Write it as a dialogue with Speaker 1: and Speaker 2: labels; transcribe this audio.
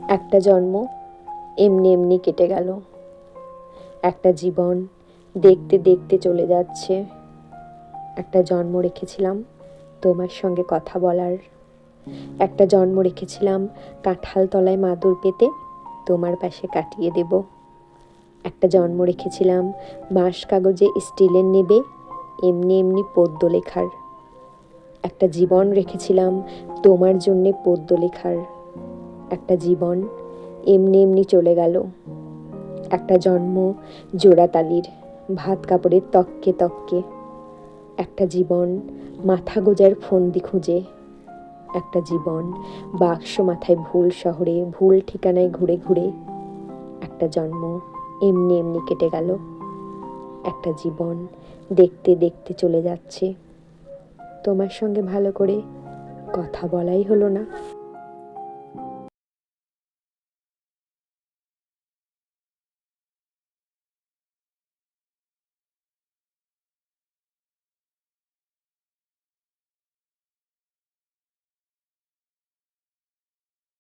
Speaker 1: একটা জন্ম এমনি এমনি কেটে গেল। একটা জীবন দেখতে দেখতে চলে যাচ্ছে। একটা জন্ম রেখেছিলাম তোমার সঙ্গে কথা বলার। একটা জন্ম রেখেছিলাম কাঁঠাল তলায় মাদুর পেতে তোমার পাশে কাটিয়ে দেব। একটা জন্ম রেখেছিলাম বাঁশ কাগজে স্টিলের নেবে এমনি এমনি পদ্য লেখার। একটা জীবন রেখেছিলাম তোমার জন্যে পদ্য লেখার। একটা জীবন এমনি এমনি চলে গেল। একটা জন্ম জোড়াতালির ভাত কাপড়ের তককে তককে। একটা জীবন মাথা গোজার ফন্দি খুঁজে। একটা জীবন বাক্স মাথায় ভুল শহরে ভুল ঠিকানায় ঘুরে ঘুরে। একটা জন্ম এমনি এমনি কেটে গেল। একটা জীবন দেখতে দেখতে চলে যাচ্ছে। তোমার সঙ্গে ভালো করে কথা বলাই হলো না।